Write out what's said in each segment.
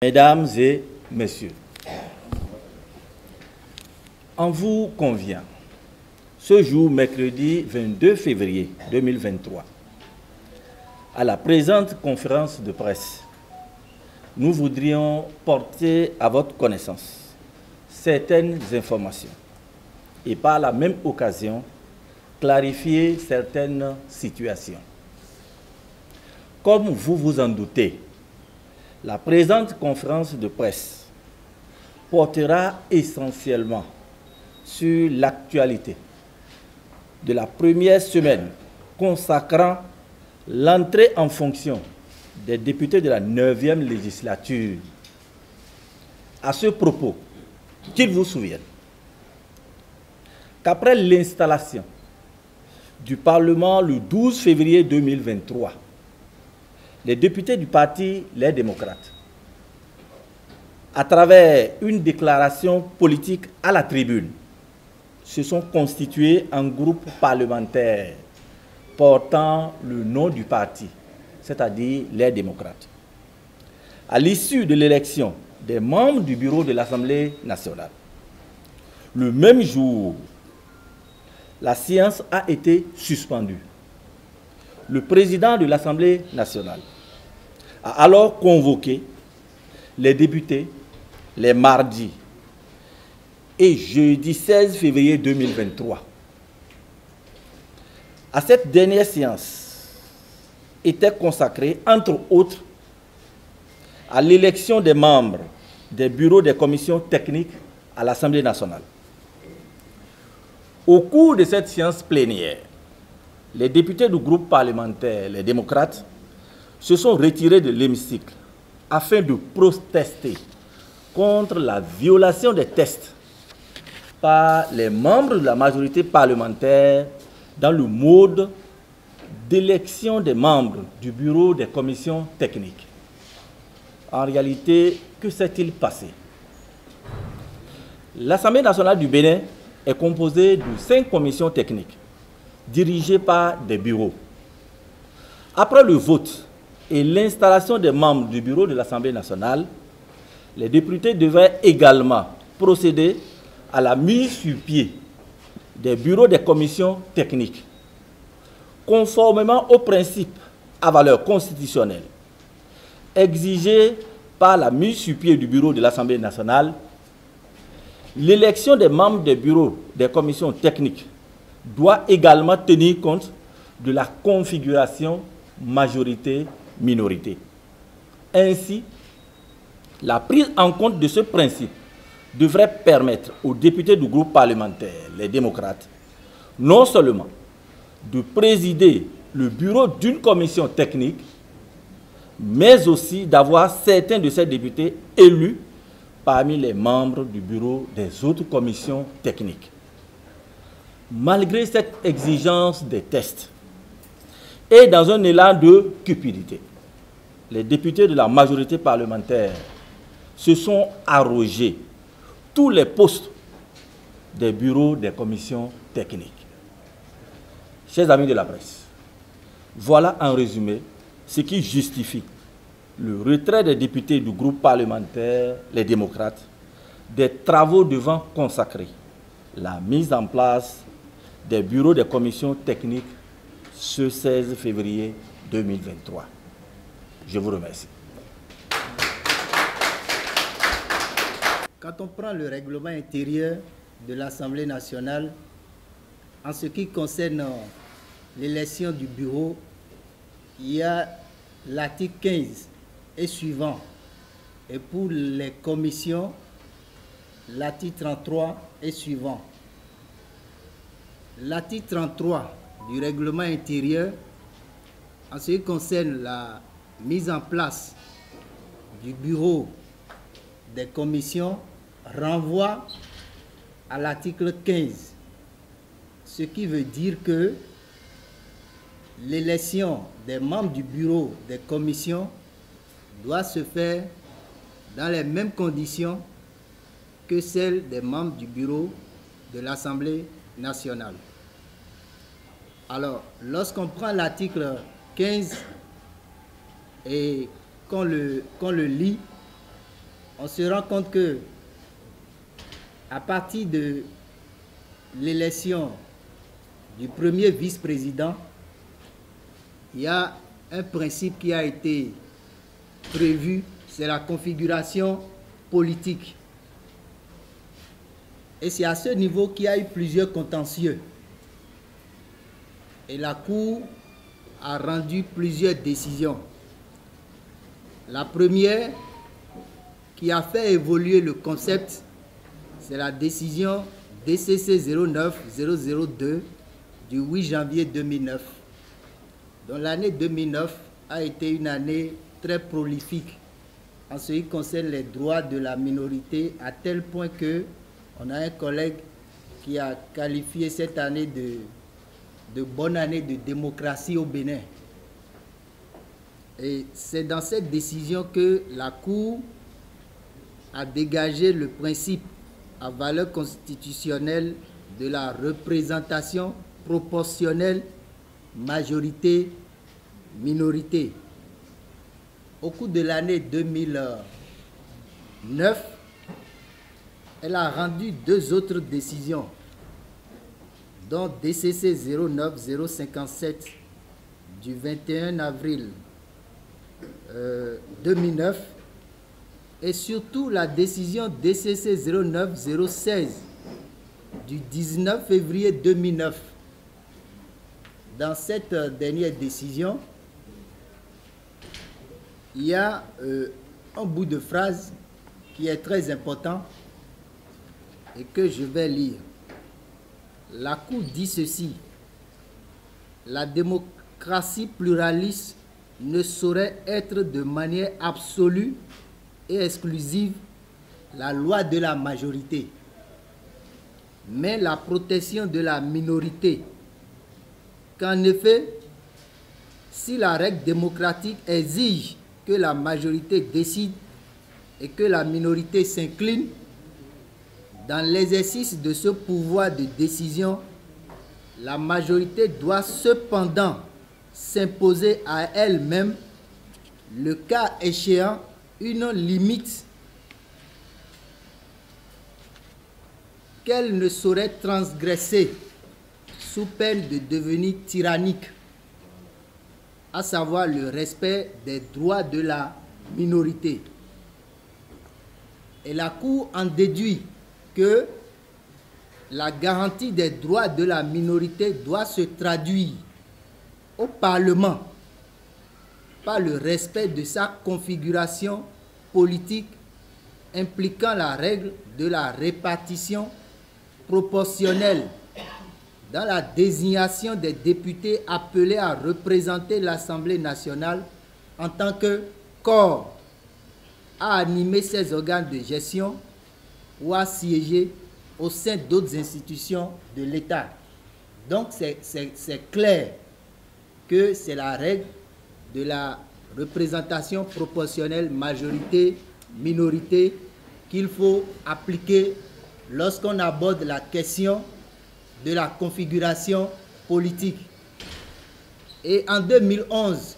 Mesdames et messieurs, en vous convient, ce jour, mercredi 22 février 2023, à la présente conférence de presse, nous voudrions porter à votre connaissance certaines informations et par la même occasion clarifier certaines situations. Comme vous vous en doutez, la présente conférence de presse portera essentiellement sur l'actualité de la première semaine consacrant l'entrée en fonction des députés de la 9e législature. À ce propos, qu'il vous souvienne qu'après l'installation du Parlement le 12 février 2023, les députés du parti Les Démocrates, à travers une déclaration politique à la tribune, se sont constitués en groupe parlementaire portant le nom du parti, c'est-à-dire Les Démocrates. À l'issue de l'élection des membres du bureau de l'Assemblée nationale, le même jour, la séance a été suspendue. Le président de l'Assemblée nationale a alors convoqué les députés les mardis et jeudi 16 février 2023. À cette dernière séance était consacrée, entre autres, à l'élection des membres des bureaux des commissions techniques à l'Assemblée nationale. Au cours de cette séance plénière, les députés du groupe parlementaire Les Démocrates se sont retirés de l'hémicycle afin de protester contre la violation des tests par les membres de la majorité parlementaire dans le mode d'élection des membres du bureau des commissions techniques. En réalité, que s'est-il passé? L'Assemblée nationale du Bénin est composée de 5 commissions techniques dirigées par des bureaux. Après le vote et l'installation des membres du bureau de l'Assemblée nationale, les députés devaient également procéder à la mise sur pied des bureaux des commissions techniques. Conformément aux principes à valeur constitutionnelle exigés par la mise sur pied du bureau de l'Assemblée nationale, l'élection des membres des bureaux des commissions techniques doit également tenir compte de la configuration majorité-minorité. Ainsi, la prise en compte de ce principe devrait permettre aux députés du groupe parlementaire, les démocrates, non seulement de présider le bureau d'une commission technique, mais aussi d'avoir certains de ces députés élus parmi les membres du bureau des autres commissions techniques. Malgré cette exigence des tests et dans un élan de cupidité, les députés de la majorité parlementaire se sont arrogés tous les postes des bureaux des commissions techniques. Chers amis de la presse, voilà en résumé ce qui justifie le retrait des députés du groupe parlementaire Les Démocrates des travaux devant consacrer la mise en place des bureaux des commissions techniques ce 16 février 2023. Je vous remercie. Quand on prend le règlement intérieur de l'Assemblée nationale, en ce qui concerne l'élection du bureau, il y a l'article 15 et suivant. Et pour les commissions, l'article 33 et suivant. L'article 33 du règlement intérieur, en ce qui concerne la mise en place du bureau des commissions, renvoie à l'article 15, ce qui veut dire que l'élection des membres du bureau des commissions doit se faire dans les mêmes conditions que celles des membres du bureau de l'Assemblée nationale. Alors, lorsqu'on prend l'article 15 et qu'on le lit, on se rend compte que à partir de l'élection du premier vice-président, il y a un principe qui a été prévu, c'est la configuration politique. Et c'est à ce niveau qu'il y a eu plusieurs contentieux. Et la Cour a rendu plusieurs décisions. La première, qui a fait évoluer le concept, c'est la décision DCC 09-002 du 8 janvier 2009. Donc l'année 2009 a été une année très prolifique en ce qui concerne les droits de la minorité, à tel point que on a un collègue qui a qualifié cette année de bonne année de démocratie au Bénin. Et c'est dans cette décision que la Cour a dégagé le principe à valeur constitutionnelle de la représentation proportionnelle majorité-minorité. Au cours de l'année 2009, elle a rendu deux autres décisions, dont DCC 09-057 du 21 avril 2009 et surtout la décision DCC 09-016 du 19 février 2009. Dans cette dernière décision, il y a un bout de phrase qui est très important et que je vais lire. La Cour dit ceci: la démocratie pluraliste ne saurait être de manière absolue et exclusive la loi de la majorité, mais la protection de la minorité. Qu'en effet, si la règle démocratique exige que la majorité décide et que la minorité s'incline, dans l'exercice de ce pouvoir de décision, la majorité doit cependant s'imposer à elle-même, le cas échéant, une limite qu'elle ne saurait transgresser sous peine de devenir tyrannique, à savoir le respect des droits de la minorité. Et la Cour en déduit que la garantie des droits de la minorité doit se traduire au Parlement par le respect de sa configuration politique impliquant la règle de la répartition proportionnelle dans la désignation des députés appelés à représenter l'Assemblée nationale en tant que corps à animer ses organes de gestion ou à siéger au sein d'autres institutions de l'État. Donc c'est clair que c'est la règle de la représentation proportionnelle majorité-minorité qu'il faut appliquer lorsqu'on aborde la question de la configuration politique. Et en 2011,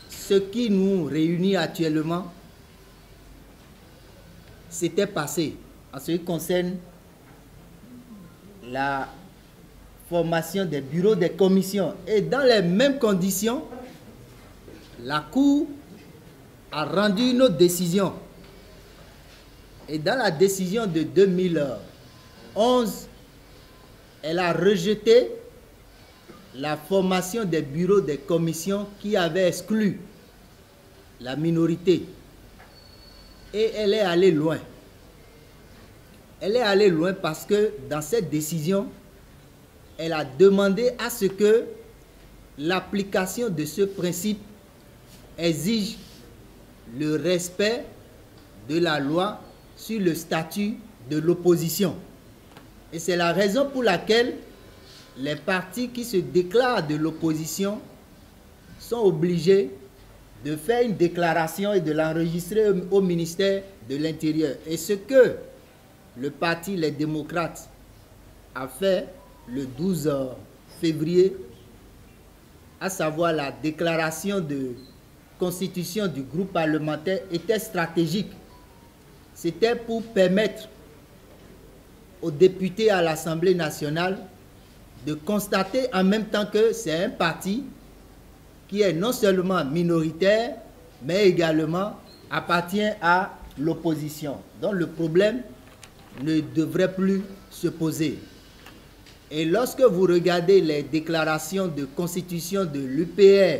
ce qui nous réunit actuellement s'était passé en ce qui concerne la formation des bureaux des commissions. Et dans les mêmes conditions, la Cour a rendu une autre décision. Et dans la décision de 2011, elle a rejeté la formation des bureaux des commissions qui avaient exclu la minorité. Et elle est allée loin. Elle est allée loin parce que dans cette décision, elle a demandé à ce que l'application de ce principe exige le respect de la loi sur le statut de l'opposition. Et c'est la raison pour laquelle les partis qui se déclarent de l'opposition sont obligés de faire une déclaration et de l'enregistrer au ministère de l'Intérieur. Et ce que le parti Les Démocrates a fait le 12 février, à savoir la déclaration de constitution du groupe parlementaire, était stratégique. c'était pour permettre aux députés à l'Assemblée nationale de constater en même temps que c'est un parti qui est non seulement minoritaire, mais également appartient à l'opposition. Donc le problème ne devrait plus se poser. Et lorsque vous regardez les déclarations de constitution de l'UPR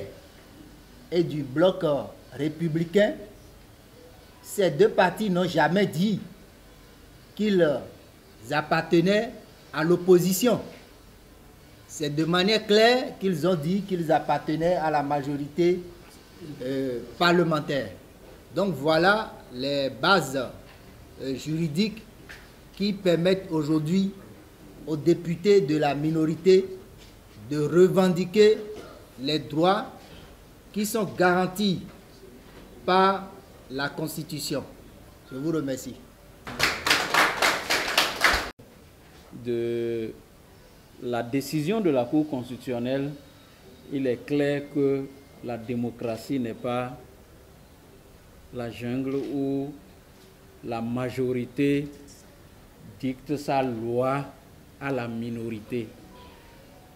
et du bloc républicain, ces deux partis n'ont jamais dit qu'ils appartenaient à l'opposition. C'est de manière claire qu'ils ont dit qu'ils appartenaient à la majorité parlementaire. Donc voilà les bases juridiques qui permettent aujourd'hui aux députés de la minorité de revendiquer les droits qui sont garantis par la Constitution. Je vous remercie. De la décision de la Cour constitutionnelle, il est clair que la démocratie n'est pas la jungle où la majorité dicte sa loi à la minorité.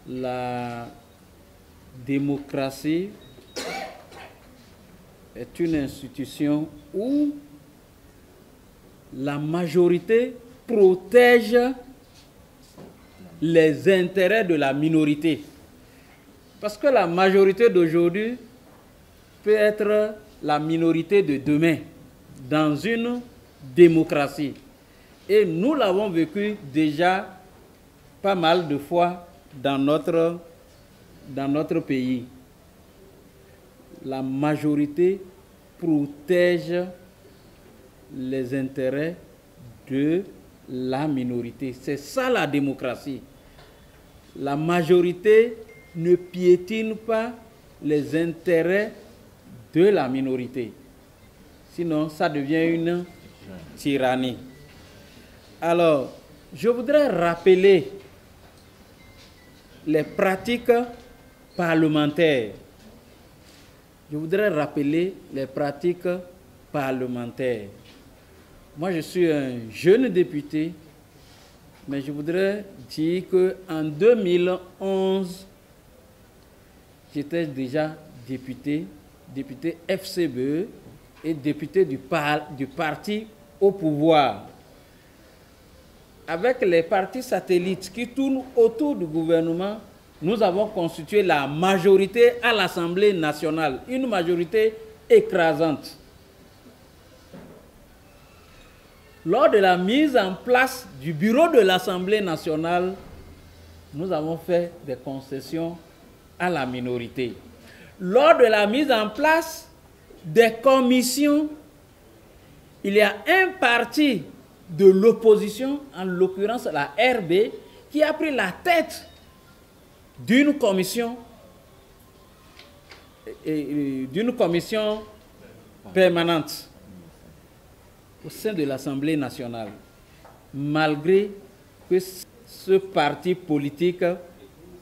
La démocratie est une institution où la majorité protège les intérêts de la minorité. Parce que la majorité d'aujourd'hui peut être la minorité de demain dans une démocratie. Et nous l'avons vécu déjà pas mal de fois dans notre pays. La majorité protège les intérêts de la minorité. C'est ça la démocratie. La majorité ne piétine pas les intérêts de la minorité. Sinon, ça devient une tyrannie. Alors, je voudrais rappeler les pratiques parlementaires. Je voudrais rappeler les pratiques parlementaires. Moi, je suis un jeune député, mais je voudrais dire qu'en 2011, j'étais déjà député FCBE et député du parti au pouvoir. Avec les partis satellites qui tournent autour du gouvernement, nous avons constitué la majorité à l'Assemblée nationale, une majorité écrasante. Lors de la mise en place du bureau de l'Assemblée nationale, nous avons fait des concessions à la minorité. Lors de la mise en place des commissions, il y a un parti de l'opposition, en l'occurrence la RB, qui a pris la tête d'une commission permanente au sein de l'Assemblée nationale, malgré que ce parti politique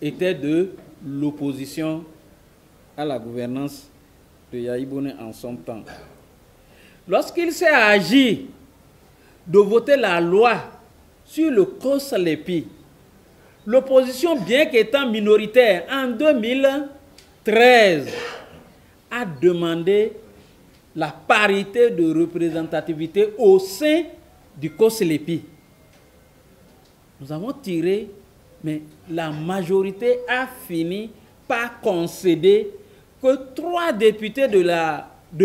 était de l'opposition à la gouvernance de Yahi Boni en son temps. Lorsqu'il s'est agi de voter la loi sur le COSLEPI, l'opposition, bien qu'étant minoritaire en 2013, a demandé la parité de représentativité au sein du COSLEPI. Nous avons tiré, mais la majorité a fini par concéder que 3 députés de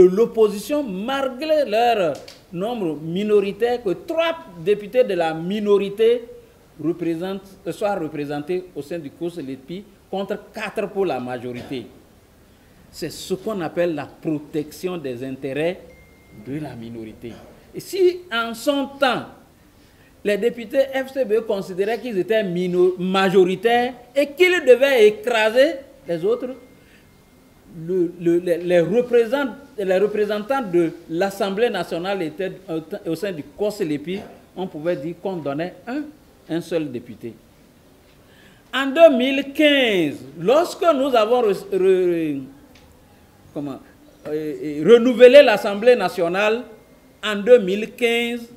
l'opposition, malgré leur nombre minoritaire, que 3 députés de la minorité soient représentés au sein du COSLEPI contre 4 pour la majorité. C'est ce qu'on appelle la protection des intérêts de la minorité. Et si en son temps, les députés FCBE considéraient qu'ils étaient majoritaires et qu'ils devaient écraser les autres, les représentants de l'Assemblée nationale étaient au sein du COSLEPI, on pouvait dire qu'on donnait un seul député. En 2015, lorsque nous avons renouvelé l'Assemblée nationale, en 2015,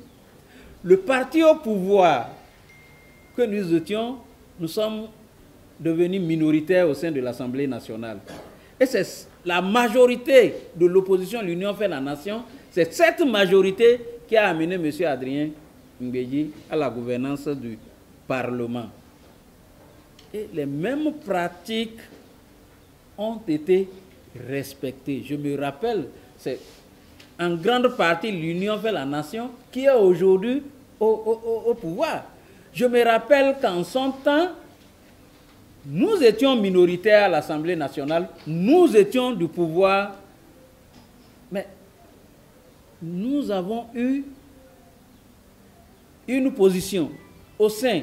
le parti au pouvoir que nous étions, nous sommes devenus minoritaires au sein de l'Assemblée nationale. Et c'est la majorité de l'opposition, l'Union fait la nation, c'est cette majorité qui a amené M. Adrien Mbéji à la gouvernance du Parlement. Et les mêmes pratiques ont été respectées. Je me rappelle, c'est en grande partie l'Union fait la nation qui est aujourd'hui au pouvoir. Je me rappelle qu'en son temps, nous étions minoritaires à l'Assemblée nationale, nous étions du pouvoir, mais nous avons eu une position au sein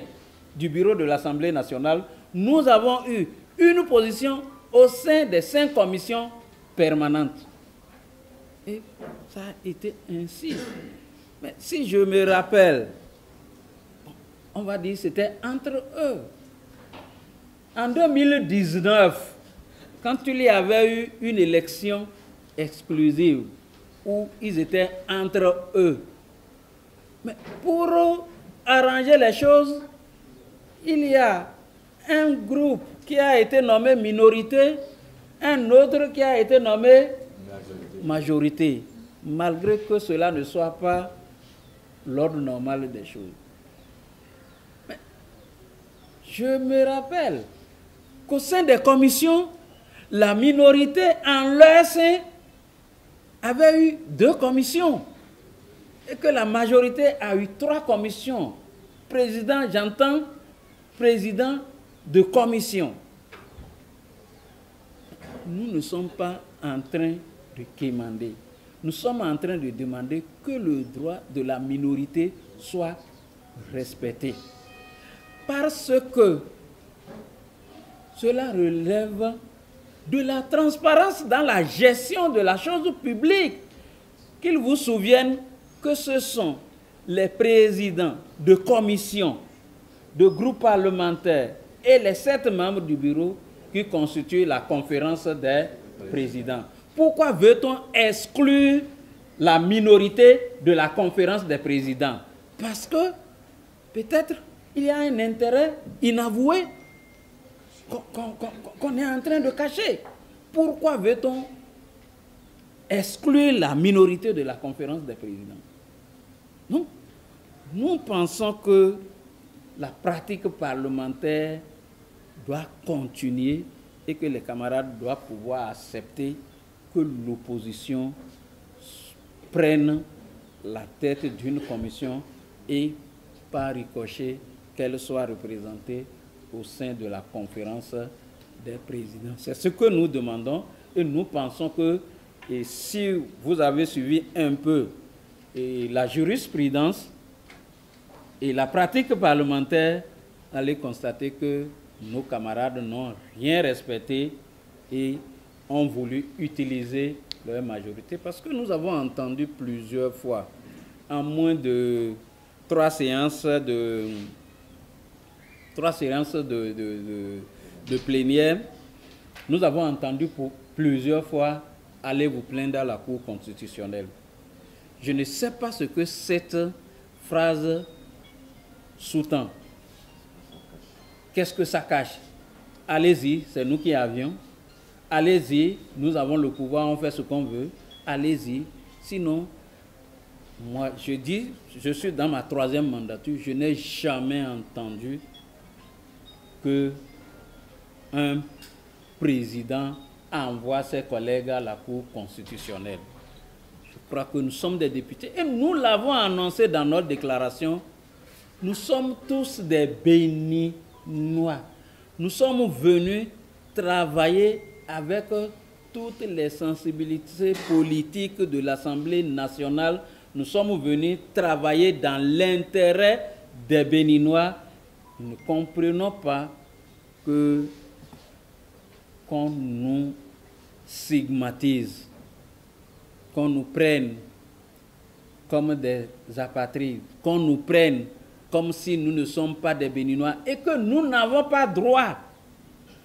du bureau de l'Assemblée nationale, nous avons eu une position au sein des 5 commissions permanentes. Et ça a été ainsi. Mais si je me rappelle, on va dire que c'était entre eux. En 2019, quand il y avait eu une élection exclusive où ils étaient entre eux, mais pour arranger les choses, il y a un groupe qui a été nommé minorité, un autre qui a été nommé majorité, malgré que cela ne soit pas l'ordre normal des choses. Mais je me rappelle qu'au sein des commissions, la minorité en leur sein avait eu 2 commissions et que la majorité a eu 3 commissions. Président, j'entends, président de commission. Nous ne sommes pas en train de quémander. Nous sommes en train de demander que le droit de la minorité soit respecté. Parce que cela relève de la transparence dans la gestion de la chose publique. Qu'ils vous souviennent que ce sont les présidents de commissions, de groupes parlementaires et les 7 membres du bureau qui constituent la conférence des présidents. Pourquoi veut-on exclure la minorité de la conférence des présidents? Parce que peut-être il y a un intérêt inavoué qu'on est en train de cacher. Pourquoi veut-on exclure la minorité de la conférence des présidents? Non. Nous pensons que la pratique parlementaire doit continuer et que les camarades doivent pouvoir accepter que l'opposition prenne la tête d'une commission et par ricochet qu'elle soit représentée au sein de la conférence des présidents. C'est ce que nous demandons et nous pensons que et si vous avez suivi un peu la jurisprudence et la pratique parlementaire, allez constater que nos camarades n'ont rien respecté et ont voulu utiliser leur majorité parce que nous avons entendu plusieurs fois, en moins de 3 séances de plénière, nous avons entendu pour plusieurs fois allez vous plaindre à la Cour constitutionnelle. Je ne sais pas ce que cette phrase sous-tend. Qu'est-ce que ça cache? Allez-y, c'est nous qui avions. Allez-y, nous avons le pouvoir, on fait ce qu'on veut. Allez-y. Sinon, moi, je dis, je suis dans ma 3e mandature, je n'ai jamais entendu que un président envoie ses collègues à la Cour constitutionnelle. Je crois que nous sommes des députés et nous l'avons annoncé dans notre déclaration. Nous sommes tous des Béninois. Nous sommes venus travailler avec toutes les sensibilités politiques de l'Assemblée nationale. Nous sommes venus travailler dans l'intérêt des Béninois. Nous ne comprenons pas qu'on nous stigmatise, qu'on nous prenne comme des apatrides, qu'on nous prenne comme si nous ne sommes pas des Béninois et que nous n'avons pas droit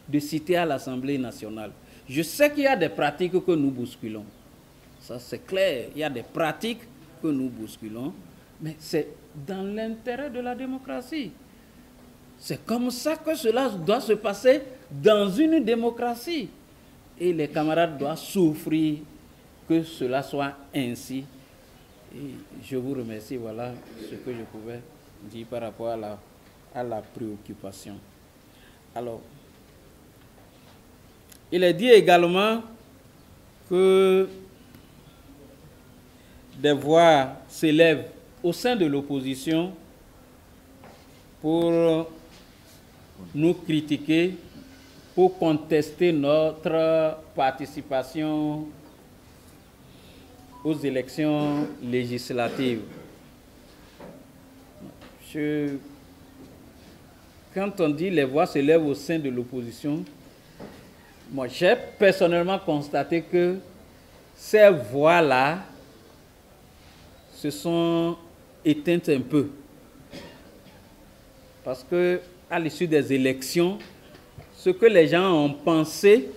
de citer à l'Assemblée nationale. Je sais qu'il y a des pratiques que nous bousculons. Ça, c'est clair. Il y a des pratiques que nous bousculons, mais c'est dans l'intérêt de la démocratie. C'est comme ça que cela doit se passer dans une démocratie. Et les camarades doivent souffrir que cela soit ainsi. Et je vous remercie, voilà ce que je pouvais dire par rapport à la préoccupation. Alors, il est dit également que des voix s'élèvent au sein de l'opposition pour nous critiquer, pour contester notre participation aux élections législatives. Quand on dit les voix s'élèvent au sein de l'opposition, moi j'ai personnellement constaté que ces voix-là se sont éteintes un peu. Parce que à l'issue des élections, ce que les gens ont pensé,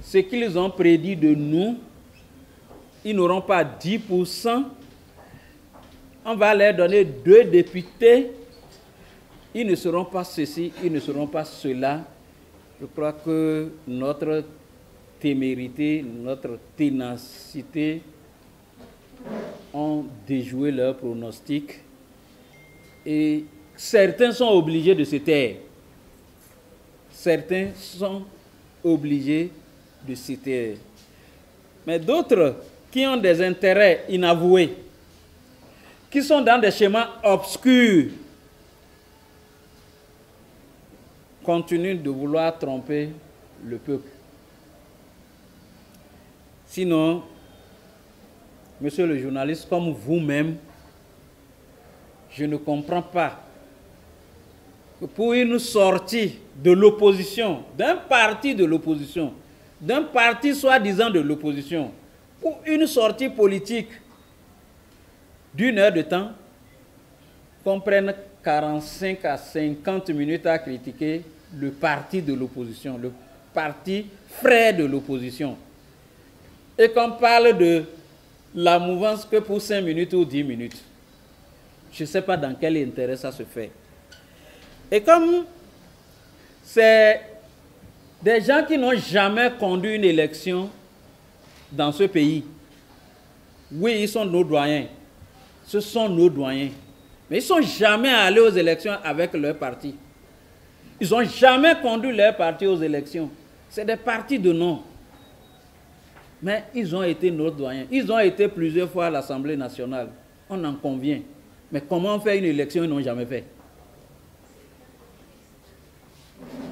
ce qu'ils ont prédit de nous, ils n'auront pas 10%. On va leur donner 2 députés. Ils ne seront pas ceci, ils ne seront pas cela. Je crois que notre témérité, notre ténacité ont déjoué leurs pronostics. Et certains sont obligés de se taire. Certains sont obligés de se taire. Mais d'autres qui ont des intérêts inavoués, qui sont dans des schémas obscurs, continuent de vouloir tromper le peuple. Sinon, monsieur le journaliste, comme vous-même, je ne comprends pas que pour une sortie de l'opposition, d'un parti de l'opposition, d'un parti soi-disant de l'opposition, pour une sortie politique d'1 heure de temps, qu'on prenne 45 à 50 minutes à critiquer le parti de l'opposition, le parti frère de l'opposition, et qu'on parle de la mouvance que pour 5 minutes ou 10 minutes. Je ne sais pas dans quel intérêt ça se fait. Et comme c'est des gens qui n'ont jamais conduit une élection dans ce pays, oui, ils sont nos doyens, ce sont nos doyens, mais ils ne sont jamais allés aux élections avec leur parti. Ils n'ont jamais conduit leur parti aux élections. C'est des partis de nom. Mais ils ont été nos doyens. Ils ont été plusieurs fois à l'Assemblée nationale. On en convient. Mais comment faire une élection, ils n'ont jamais fait.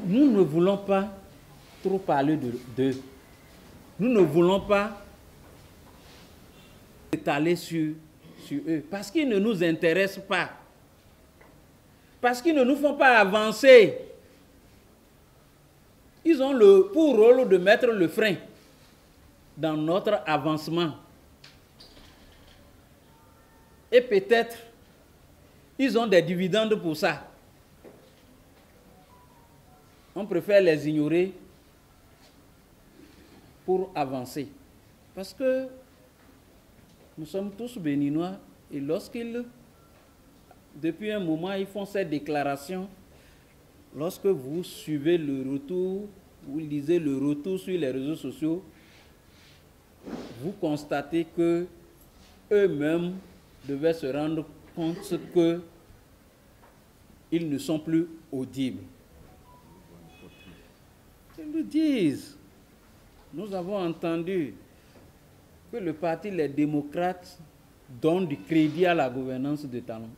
Nous ne voulons pas trop parler d'eux. Nous ne voulons pas étaler sur eux. Parce qu'ils ne nous intéressent pas. Parce qu'ils ne nous font pas avancer. Ils ont pour rôle de mettre le frein dans notre avancement. Et peut-être, ils ont des dividendes pour ça. On préfère les ignorer pour avancer. Parce que nous sommes tous béninois et lorsqu'ils, depuis un moment, ils font ces déclarations, lorsque vous suivez le retour, vous lisez le retour sur les réseaux sociaux, vous constatez que eux-mêmes devaient se rendre compte qu'ils ne sont plus audibles. Ils nous disent, nous avons entendu que le parti Les Démocrates donne du crédit à la gouvernance de Talon,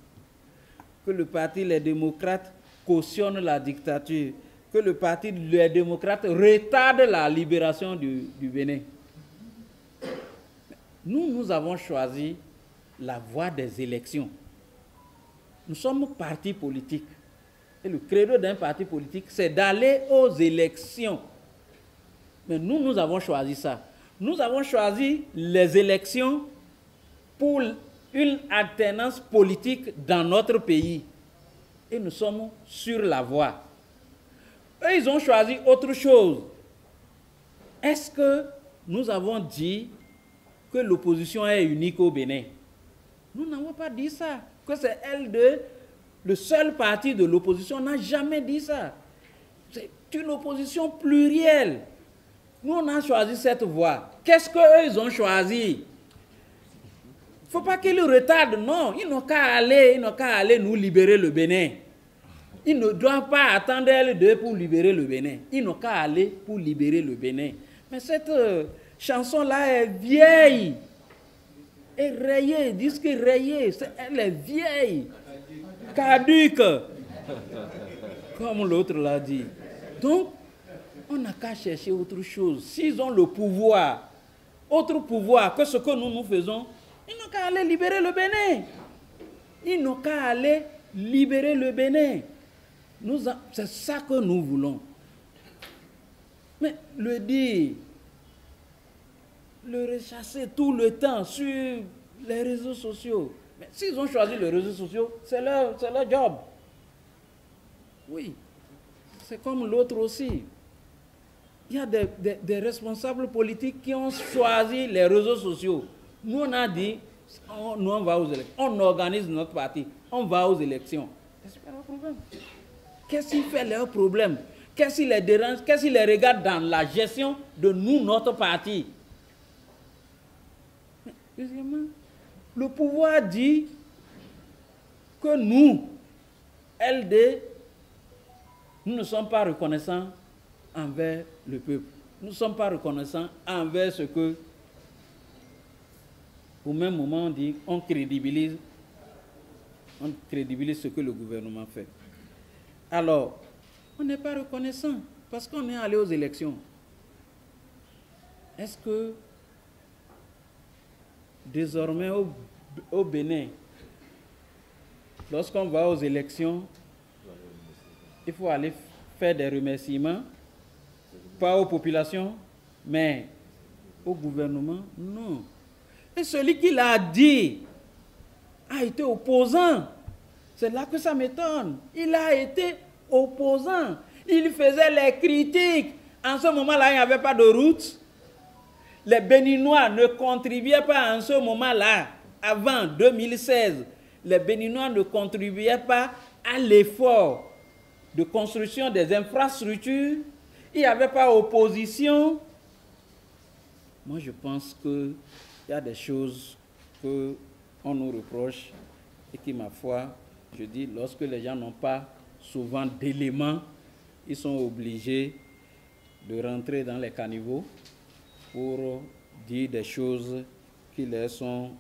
que le parti Les Démocrates cautionne la dictature, que le parti Les Démocrates retarde la libération du Bénin. Nous avons choisi la voie des élections. Nous sommes parti politique. Et le credo d'un parti politique, c'est d'aller aux élections. Mais nous avons choisi ça. Nous avons choisi les élections pour une alternance politique dans notre pays. Et nous sommes sur la voie. Eux, ils ont choisi autre chose. Est-ce que nous avons dit que l'opposition est unique au Bénin? Nous n'avons pas dit ça. Que c'est le seul parti de l'opposition n'a jamais dit ça. C'est une opposition plurielle. Nous, on a choisi cette voie. Qu'est-ce qu'eux, ils ont choisi? Il ne faut pas qu'ils retardent, non. Ils n'ont qu'à aller nous libérer le Bénin. Ils ne doivent pas attendre L2 pour libérer le Bénin. Ils n'ont qu'à aller pour libérer le Bénin. Mais cette chanson-là est vieille. Et rayée, disque rayé. Elle est vieille. Caduque. Comme l'autre l'a dit. Donc, on n'a qu'à chercher autre chose. S'ils ont le pouvoir, autre pouvoir que ce que nous faisons, ils n'ont qu'à aller libérer le Bénin. Ils n'ont qu'à aller libérer le Bénin. C'est ça que nous voulons. Mais le dire, le rechasser tout le temps sur les réseaux sociaux. Mais s'ils ont choisi les réseaux sociaux, c'est leur job. Oui, c'est comme l'autre aussi. Il y a des responsables politiques qui ont choisi les réseaux sociaux. Nous, on a dit, nous, on va aux élections. On organise notre parti. On va aux élections. C'est pas leur problème. Qu'est-ce qui fait leur problème? Qu'est-ce qui les dérange? Qu'est-ce qui les regarde dans la gestion de nous, notre parti? Mais, deuxièmement, le pouvoir dit que nous, LD, nous ne sommes pas reconnaissants envers le peuple. Nous ne sommes pas reconnaissants envers ce que, au même moment, on dit, on crédibilise ce que le gouvernement fait. Alors, on n'est pas reconnaissant parce qu'on est allé aux élections. Est-ce que désormais au Bénin, lorsqu'on va aux élections, il faut aller faire des remerciements, pas aux populations, mais au gouvernement? Non. Et celui qui l'a dit a été opposant. C'est là que ça m'étonne. Il a été opposant. Il faisait les critiques. En ce moment-là, il n'y avait pas de route. Les Béninois ne contribuaient pas en ce moment-là. Avant 2016, les Béninois ne contribuaient pas à l'effort de construction des infrastructures. Il n'y avait pas opposition. Moi, je pense qu'il y a des choses qu'on nous reproche et qui, ma foi, je dis, lorsque les gens n'ont pas souvent d'éléments, ils sont obligés de rentrer dans les caniveaux pour dire des choses qui leur sont,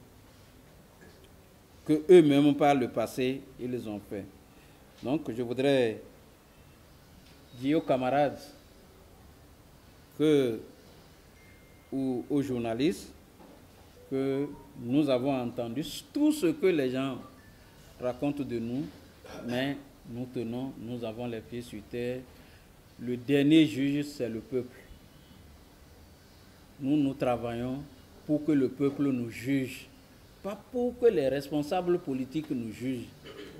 que eux-mêmes par le passé, ils les ont fait. Donc, je voudrais dire aux camarades ou aux journalistes que nous avons entendu tout ce que les gens racontent de nous, mais nous avons les pieds sur terre. Le dernier juge, c'est le peuple. Nous travaillons pour que le peuple nous juge, pas pour que les responsables politiques nous jugent,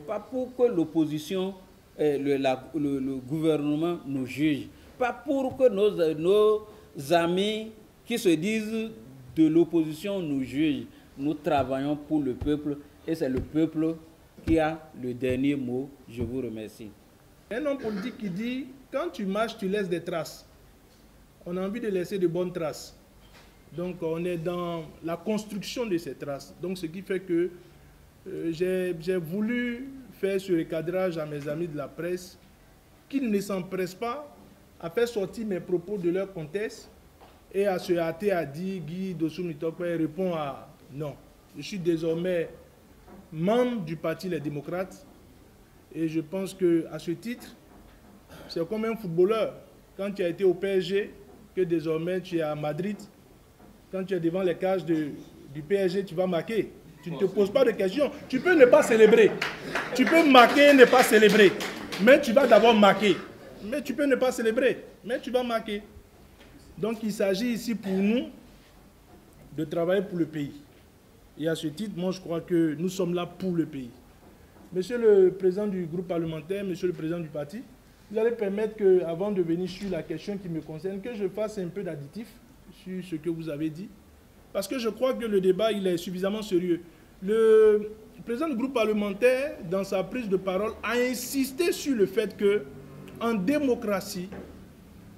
pas pour que l'opposition, le gouvernement nous juge, pas pour que nos amis qui se disent de l'opposition nous jugent. Nous travaillons pour le peuple et c'est le peuple qui a le dernier mot. Je vous remercie. Un homme politique qui dit, quand tu marches, tu laisses des traces. On a envie de laisser de bonnes traces. Donc on est dans la construction de ces traces. Donc ce qui fait que j'ai voulu faire ce recadrage à mes amis de la presse, qu'ils ne s'empressent pas à faire sortir mes propos de leur contexte et à se hâter à dire Guy Dossou Nitokwe répond à non. Je suis désormais membre du parti Les Démocrates et je pense qu'à ce titre, c'est comme un footballeur. Quand tu as été au PSG, que désormais tu es à Madrid, quand tu es devant les cages du PSG, tu vas marquer. Tu ne te poses pas de questions. Tu peux ne pas célébrer. Tu peux marquer et ne pas célébrer. Mais tu vas d'abord marquer. Mais tu peux ne pas célébrer. Mais tu vas marquer. Donc il s'agit ici pour nous de travailler pour le pays. Et à ce titre, moi je crois que nous sommes là pour le pays. Monsieur le président du groupe parlementaire, monsieur le président du parti, vous allez permettre que, avant de venir sur la question qui me concerne, que je fasse un peu d'additif sur ce que vous avez dit. Parce que je crois que le débat, il est suffisamment sérieux. le président du groupe parlementaire, dans sa prise de parole, a insisté sur le fait que, en démocratie,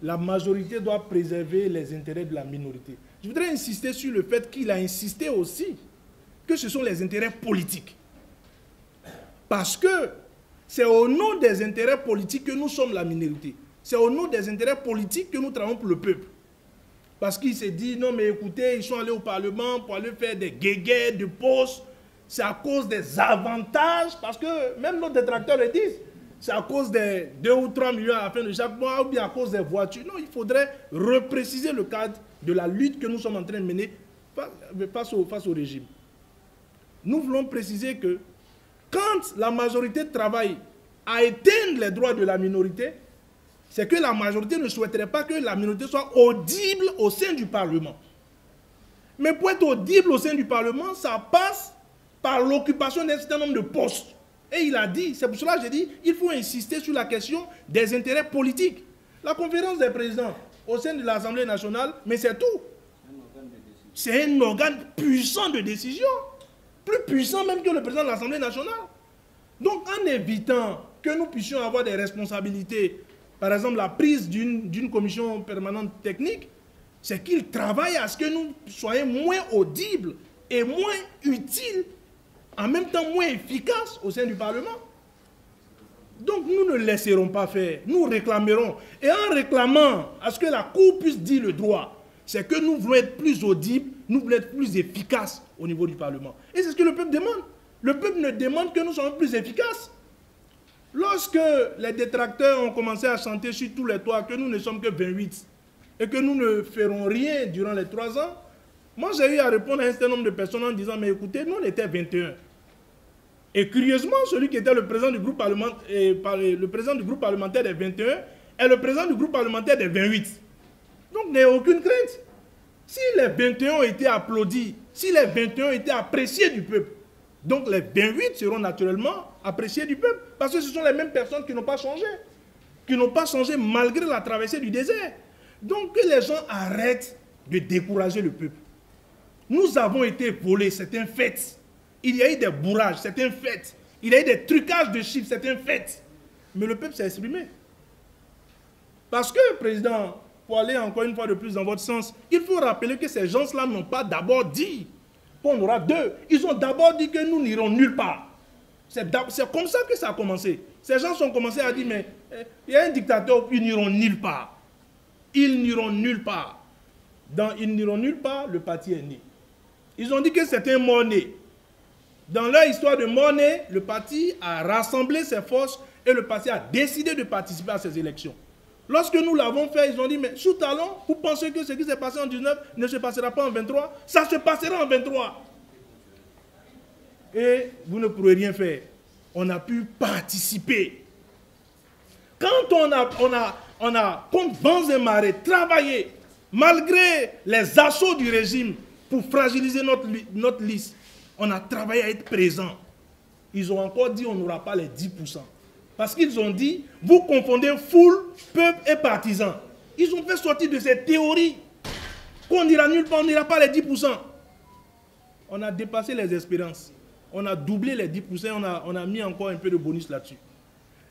la majorité doit préserver les intérêts de la minorité. Je voudrais insister sur le fait qu'il a insisté aussi que ce sont les intérêts politiques. Parce que c'est au nom des intérêts politiques que nous sommes la minorité. C'est au nom des intérêts politiques que nous travaillons pour le peuple. Parce qu'il s'est dit, non mais écoutez, ils sont allés au Parlement pour aller faire des guéguerres, de postes. C'est à cause des avantages, parce que même nos détracteurs le disent. C'est à cause des 2 ou 3 millions à la fin de chaque mois, ou bien à cause des voitures. Non, il faudrait repréciser le cadre de la lutte que nous sommes en train de mener face au régime. Nous voulons préciser que quand la majorité travaille à éteindre les droits de la minorité, c'est que la majorité ne souhaiterait pas que la minorité soit audible au sein du Parlement. Mais pour être audible au sein du Parlement, ça passe par l'occupation d'un certain nombre de postes. Et il a dit, c'est pour cela que j'ai dit, il faut insister sur la question des intérêts politiques. La conférence des présidents au sein de l'Assemblée nationale, mais c'est tout. C'est un organe puissant de décision, plus puissant même que le président de l'Assemblée nationale. Donc en évitant que nous puissions avoir des responsabilités, par exemple la prise d'une commission permanente technique, c'est qu'il travaille à ce que nous soyons moins audibles et moins utiles, en même temps moins efficaces au sein du Parlement. Donc nous ne laisserons pas faire, nous réclamerons. Et en réclamant à ce que la Cour puisse dire le droit, c'est que nous voulons être plus audibles, nous voulons être plus efficaces au niveau du Parlement. Et c'est ce que le peuple demande. Le peuple ne demande que nous soyons plus efficaces. Lorsque les détracteurs ont commencé à chanter sur tous les toits que nous ne sommes que 28 et que nous ne ferons rien durant les 3 ans, moi j'ai eu à répondre à un certain nombre de personnes en disant, mais écoutez, nous on était 21. Et curieusement, celui qui était le président du groupe parlementaire, des 21 est le président du groupe parlementaire des 28. Donc, n'ayez aucune crainte. Si les 21 ont été applaudis, si les 21 ont été appréciés du peuple, donc les 28 seront naturellement appréciés du peuple. Parce que ce sont les mêmes personnes qui n'ont pas changé. Qui n'ont pas changé malgré la traversée du désert. Donc, que les gens arrêtent de décourager le peuple. Nous avons été volés, c'est un fait. Il y a eu des bourrages, c'est un fait. Il y a eu des trucages de chiffres, c'est un fait. Mais le peuple s'est exprimé. Parce que, Président, pour aller encore une fois de plus dans votre sens, il faut rappeler que ces gens-là n'ont pas d'abord dit qu'on aura 2. Ils ont d'abord dit que nous n'irons nulle part. C'est comme ça que ça a commencé. Ces gens ont commencé à dire, mais il y a un dictateur, ils n'iront nulle part. Ils n'iront nulle part. Dans ils n'iront nulle part, le parti est né. Ils ont dit que c'était un mort-né. Dans leur histoire de mort-né, le parti a rassemblé ses forces et le parti a décidé de participer à ces élections. Lorsque nous l'avons fait, ils ont dit, mais sous talon, vous pensez que ce qui s'est passé en 19 ne se passera pas en 23? Ça se passera en 23. Et vous ne pourrez rien faire. On a pu participer. Quand on a comme vents et marées, travaillé, malgré les assauts du régime, pour fragiliser notre liste, on a travaillé à être présent. Ils ont encore dit on n'aura pas les 10%. Parce qu'ils ont dit, vous confondez foule, peuple et partisans. Ils ont fait sortir de cette théorie qu'on n'ira nulle part, on n'ira pas les 10%. On a dépassé les espérances. On a doublé les 10%, on a mis encore un peu de bonus là-dessus.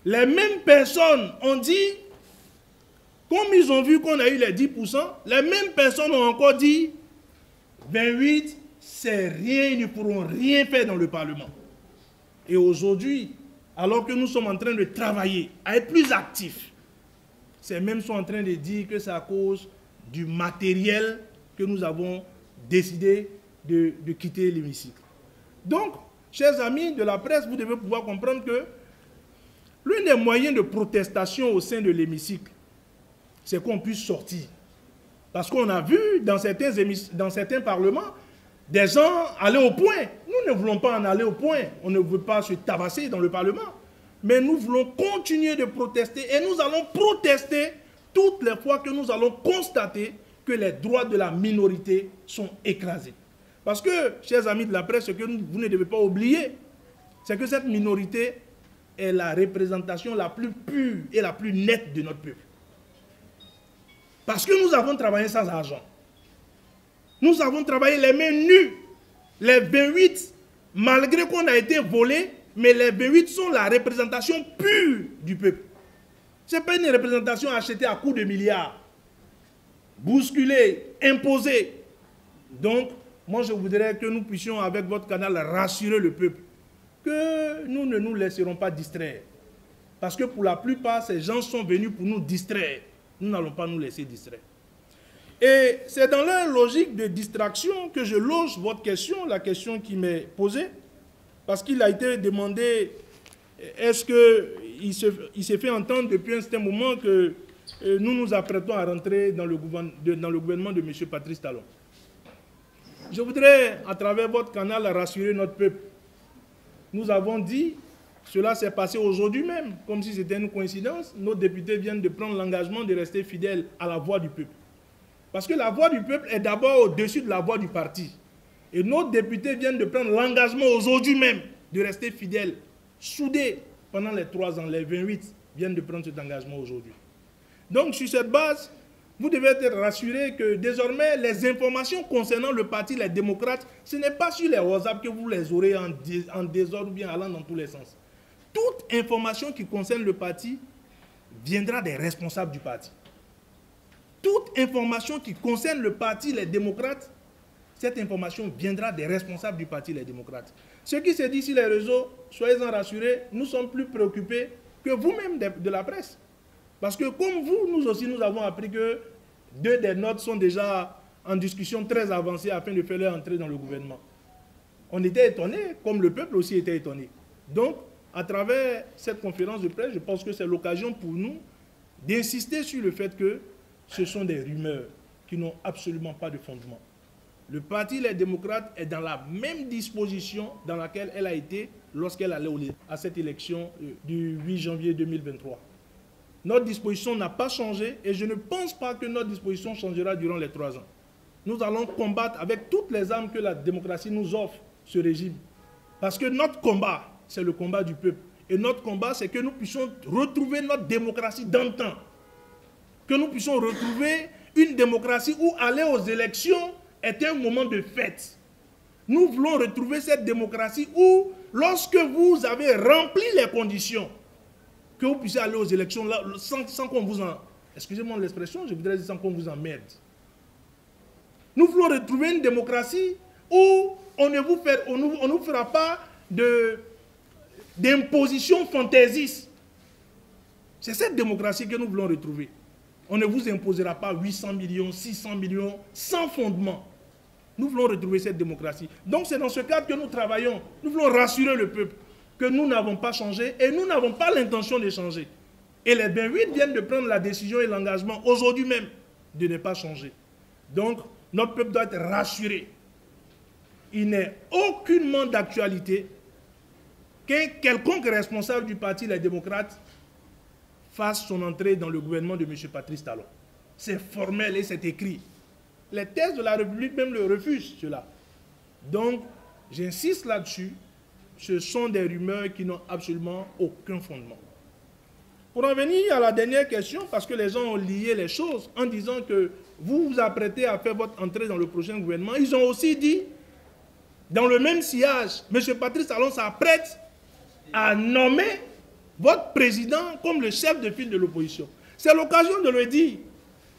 Les mêmes personnes ont dit, comme ils ont vu qu'on a eu les 10%, les mêmes personnes ont encore dit, 28, c'est rien, ils ne pourront rien faire dans le Parlement. Et aujourd'hui, alors que nous sommes en train de travailler, à être plus actifs, ces mêmes sont en train de dire que c'est à cause du matériel que nous avons décidé de quitter l'hémicycle. Donc, chers amis de la presse, vous devez pouvoir comprendre que l'un des moyens de protestation au sein de l'hémicycle, c'est qu'on puisse sortir. Parce qu'on a vu dans certains parlements, des gens aller au point. Nous ne voulons pas en aller au point. On ne veut pas se tabasser dans le Parlement. Mais nous voulons continuer de protester. Et nous allons protester toutes les fois que nous allons constater que les droits de la minorité sont écrasés. Parce que, chers amis de la presse, ce que vous ne devez pas oublier, c'est que cette minorité est la représentation la plus pure et la plus nette de notre peuple. Parce que nous avons travaillé sans argent. Nous avons travaillé les mains nues. Les 28 malgré qu'on a été volé, mais les 28 sont la représentation pure du peuple. Ce n'est pas une représentation achetée à coups de milliards, bousculée, imposée. Donc, moi je voudrais que nous puissions, avec votre canal, rassurer le peuple, que nous ne nous laisserons pas distraire. Parce que pour la plupart, ces gens sont venus pour nous distraire. Nous n'allons pas nous laisser distraire. Et c'est dans leur logique de distraction que je loge votre question, la question qui m'est posée, parce qu'il a été demandé, est-ce qu'il s'est fait entendre depuis un certain moment que nous nous apprêtons à rentrer dans le gouvernement de M. Patrice Talon. Je voudrais, à travers votre canal, rassurer notre peuple. Nous avons dit, cela s'est passé aujourd'hui même, comme si c'était une coïncidence. Nos députés viennent de prendre l'engagement de rester fidèles à la voix du peuple. Parce que la voix du peuple est d'abord au-dessus de la voix du parti. Et nos députés viennent de prendre l'engagement aujourd'hui même de rester fidèles, soudés pendant les 3 ans. Les 28 viennent de prendre cet engagement aujourd'hui. Donc, sur cette base, vous devez être rassurés que désormais, les informations concernant le parti, les démocrates, ce n'est pas sur les WhatsApp que vous les aurez en désordre ou bien allant dans tous les sens. Toute information qui concerne le parti viendra des responsables du parti. Toute information qui concerne le parti, les démocrates, cette information viendra des responsables du parti, les démocrates. Ce qui se dit sur les réseaux, soyez-en rassurés, nous sommes plus préoccupés que vous-même de la presse. Parce que comme vous, nous aussi, nous avons appris que 2 des notes sont déjà en discussion très avancée afin de faire leur entrée dans le gouvernement. On était étonnés, comme le peuple aussi était étonné. Donc, à travers cette conférence de presse, je pense que c'est l'occasion pour nous d'insister sur le fait que ce sont des rumeurs qui n'ont absolument pas de fondement. Le parti Les Démocrates est dans la même disposition dans laquelle elle a été lorsqu'elle allait à cette élection du 8 janvier 2023. Notre disposition n'a pas changé et je ne pense pas que notre disposition changera durant les 3 ans. Nous allons combattre avec toutes les armes que la démocratie nous offre, ce régime. Parce que notre combat, c'est le combat du peuple. Et notre combat, c'est que nous puissions retrouver notre démocratie d'antan. Que nous puissions retrouver une démocratie où aller aux élections est un moment de fête. Nous voulons retrouver cette démocratie où, lorsque vous avez rempli les conditions, que vous puissiez aller aux élections là, sans qu'on vous en... Excusez-moi l'expression, je voudrais dire sans qu'on vous emmerde. Nous voulons retrouver une démocratie où on ne vous fera pas d'imposition fantaisiste. C'est cette démocratie que nous voulons retrouver. On ne vous imposera pas 800 millions, 600 millions, sans fondement. Nous voulons retrouver cette démocratie. Donc c'est dans ce cadre que nous travaillons. Nous voulons rassurer le peuple que nous n'avons pas changé et nous n'avons pas l'intention de changer. Et les 28 viennent de prendre la décision et l'engagement aujourd'hui même de ne pas changer. Donc notre peuple doit être rassuré. Il n'est aucunement d'actualité qu'un quelconque responsable du parti Les Démocrates fasse son entrée dans le gouvernement de M. Patrice Talon. C'est formel et c'est écrit. Les thèses de la République même le refusent, cela. Donc, j'insiste là-dessus, ce sont des rumeurs qui n'ont absolument aucun fondement. Pour en venir à la dernière question, parce que les gens ont lié les choses en disant que vous vous apprêtez à faire votre entrée dans le prochain gouvernement, ils ont aussi dit, dans le même sillage, M. Patrice Talon s'apprête à nommer votre président comme le chef de file de l'opposition. C'est l'occasion de le dire.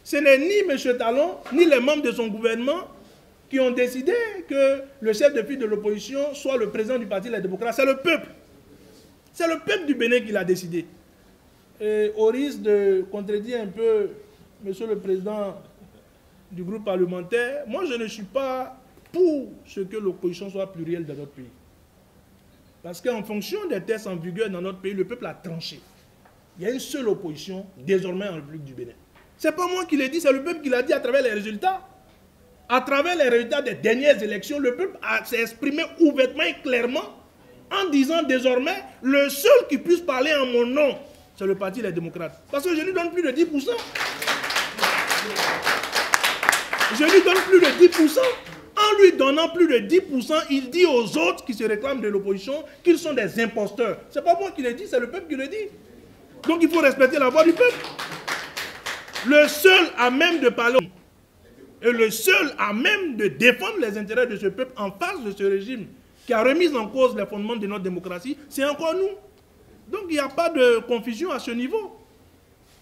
Ce n'est ni M. Talon, ni les membres de son gouvernement qui ont décidé que le chef de file de l'opposition soit le président du parti Les Démocrates. C'est le peuple. C'est le peuple du Bénin qui l'a décidé. Et au risque de contredire un peu M. le président du groupe parlementaire, moi je ne suis pas pour ce que l'opposition soit plurielle dans notre pays. Parce qu'en fonction des tests en vigueur dans notre pays, le peuple a tranché. Il y a une seule opposition désormais en République du Bénin. Ce n'est pas moi qui l'ai dit, c'est le peuple qui l'a dit à travers les résultats. À travers les résultats des dernières élections, le peuple s'est exprimé ouvertement et clairement en disant désormais le seul qui puisse parler en mon nom, c'est le parti Les Démocrates. Parce que je lui donne plus de 10%. Je lui donne plus de 10%. En lui donnant plus de 10%, il dit aux autres qui se réclament de l'opposition qu'ils sont des imposteurs. Ce n'est pas moi qui le dis, c'est le peuple qui le dit. Donc il faut respecter la voix du peuple. Le seul à même de parler et le seul à même de défendre les intérêts de ce peuple en face de ce régime qui a remis en cause les fondements de notre démocratie, c'est encore nous. Donc il n'y a pas de confusion à ce niveau.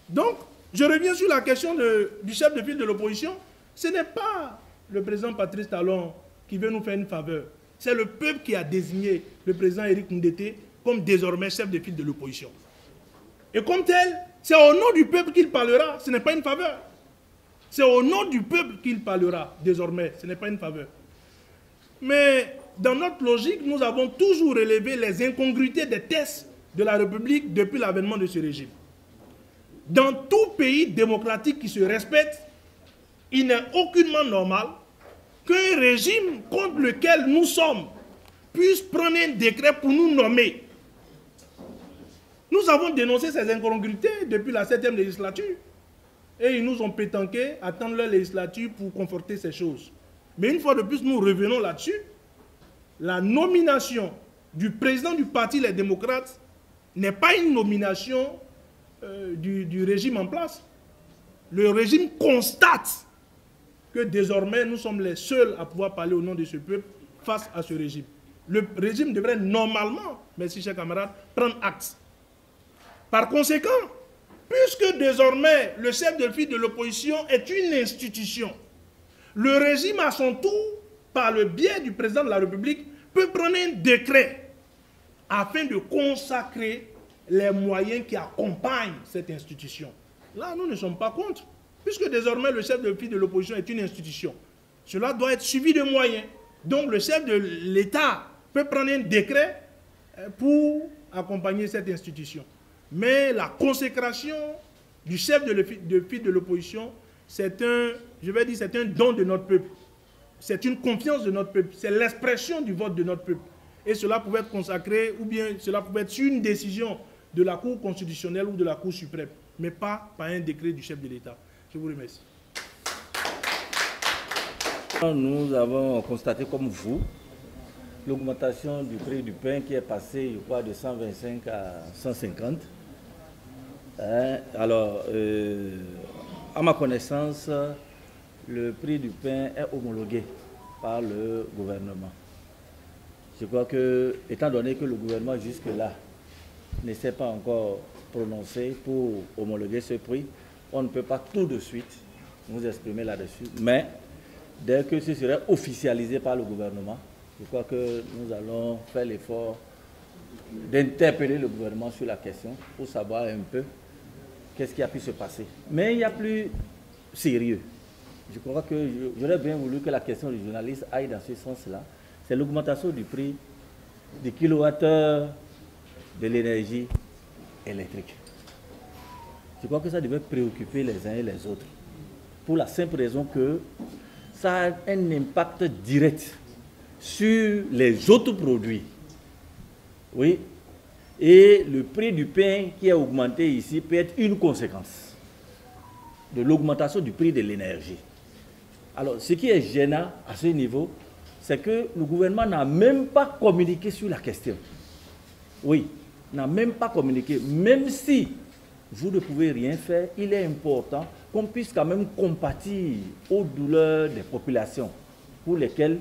Donc, je reviens sur la question du chef de file de l'opposition. Ce n'est pas le président Patrice Talon qui veut nous faire une faveur. C'est le peuple qui a désigné le président Éric Ndete comme désormais chef de file de l'opposition. Et comme tel, c'est au nom du peuple qu'il parlera, ce n'est pas une faveur. C'est au nom du peuple qu'il parlera désormais, ce n'est pas une faveur. Mais dans notre logique, nous avons toujours relevé les incongruités des tests de la République depuis l'avènement de ce régime. Dans tout pays démocratique qui se respecte, il n'est aucunement normal qu'un régime contre lequel nous sommes puisse prendre un décret pour nous nommer. Nous avons dénoncé ces incongruités depuis la 7e législature. Et ils nous ont pétanqué, attendre leur législature pour conforter ces choses. Mais une fois de plus, nous revenons là-dessus. La nomination du président du parti Les Démocrates n'est pas une nomination du régime en place. Le régime constate que désormais nous sommes les seuls à pouvoir parler au nom de ce peuple face à ce régime. Le régime devrait normalement, merci chers camarades, prendre acte. Par conséquent, puisque désormais le chef de file de l'opposition est une institution, le régime à son tour, par le biais du président de la République, peut prendre un décret afin de consacrer les moyens qui accompagnent cette institution. Là, nous ne sommes pas contre, puisque désormais le chef de file de l'opposition est une institution. Cela doit être suivi de moyens. Donc le chef de l'État peut prendre un décret pour accompagner cette institution. Mais la consécration du chef de file de l'opposition, c'est un, je vais dire, c'est un don de notre peuple. C'est une confiance de notre peuple. C'est l'expression du vote de notre peuple. Et cela pouvait être consacré, ou bien cela pouvait être sur une décision de la Cour constitutionnelle ou de la Cour suprême, mais pas par un décret du chef de l'État. Je vous remercie. Nous avons constaté comme vous l'augmentation du prix du pain qui est passé, je crois, de 125 à 150. Alors, à ma connaissance, le prix du pain est homologué par le gouvernement. Je crois que, étant donné que le gouvernement jusque-là ne s'est pas encore prononcé pour homologuer ce prix, on ne peut pas tout de suite nous exprimer là-dessus. Mais dès que ce serait officialisé par le gouvernement, je crois que nous allons faire l'effort d'interpeller le gouvernement sur la question pour savoir un peu qu'est-ce qui a pu se passer. Mais il y a plus sérieux. Je crois que j'aurais bien voulu que la question du journaliste aille dans ce sens-là. C'est l'augmentation du prix des kilowattheures de l'énergie électrique. Je crois que ça devait préoccuper les uns et les autres. Pour la simple raison que ça a un impact direct sur les autres produits. Oui. Et le prix du pain qui a augmenté ici peut être une conséquence de l'augmentation du prix de l'énergie. Alors, ce qui est gênant à ce niveau, c'est que le gouvernement n'a même pas communiqué sur la question. Oui, n'a même pas communiqué. Même si vous ne pouvez rien faire, il est important qu'on puisse quand même compatir aux douleurs des populations pour lesquelles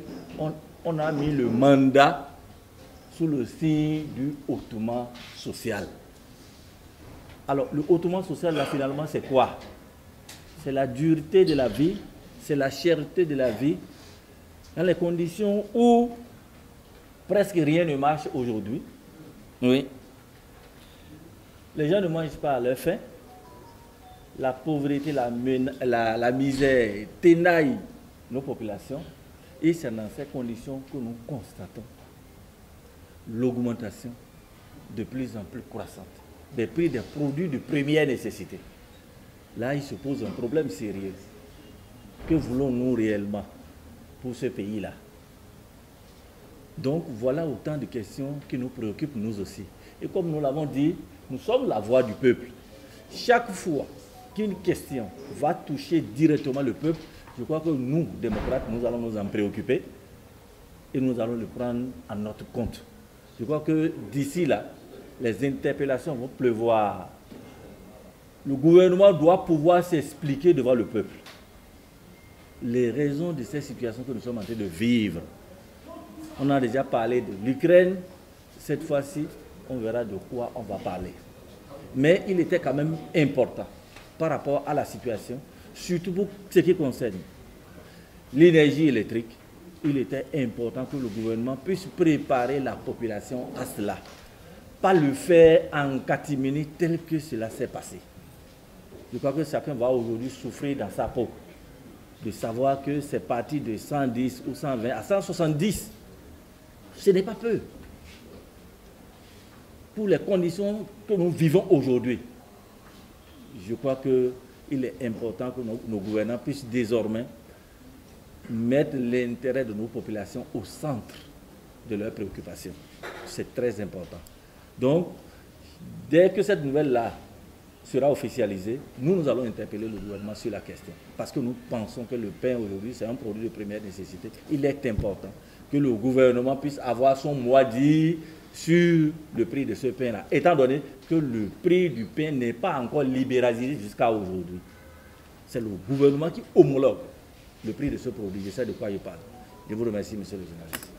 on a mis le mandat sous le signe du hautement social. Alors, le hautement social, là, finalement, c'est quoi? C'est la dureté de la vie, c'est la cherté de la vie, dans les conditions où presque rien ne marche aujourd'hui. Oui. Les gens ne mangent pas à leur faim. La pauvreté, la misère ténaille nos populations. Et c'est dans ces conditions que nous constatons l'augmentation de plus en plus croissante des prix des produits de première nécessité. Là, il se pose un problème sérieux. Que voulons-nous réellement pour ce pays-là? Donc, voilà autant de questions qui nous préoccupent nous aussi. Et comme nous l'avons dit, nous sommes la voix du peuple. Chaque fois qu'une question va toucher directement le peuple, je crois que nous, démocrates, nous allons nous en préoccuper et nous allons le prendre en notre compte. Je crois que d'ici là, les interpellations vont pleuvoir. Le gouvernement doit pouvoir s'expliquer devant le peuple les raisons de ces situations que nous sommes en train de vivre. On a déjà parlé de l'Ukraine. Cette fois-ci, on verra de quoi on va parler. Mais il était quand même important par rapport à la situation, surtout pour ce qui concerne l'énergie électrique. Il était important que le gouvernement puisse préparer la population à cela. Pas le faire en catimini tel que cela s'est passé. Je crois que chacun va aujourd'hui souffrir dans sa peau de savoir que c'est parti de 110 ou 120 à 170. Ce n'est pas peu. Pour les conditions que nous vivons aujourd'hui, je crois qu'il est important que nos gouvernants puissent désormais mettre l'intérêt de nos populations au centre de leurs préoccupations. C'est très important. Donc, dès que cette nouvelle-là sera officialisée, nous allons interpeller le gouvernement sur la question. Parce que nous pensons que le pain aujourd'hui, c'est un produit de première nécessité. Il est important que le gouvernement puisse avoir son mot à dire sur le prix de ce pain-là, étant donné que le prix du pain n'est pas encore libéralisé jusqu'à aujourd'hui. C'est le gouvernement qui homologue le prix de ce produit. Je sais de quoi je parle. Je vous remercie, monsieur le journaliste.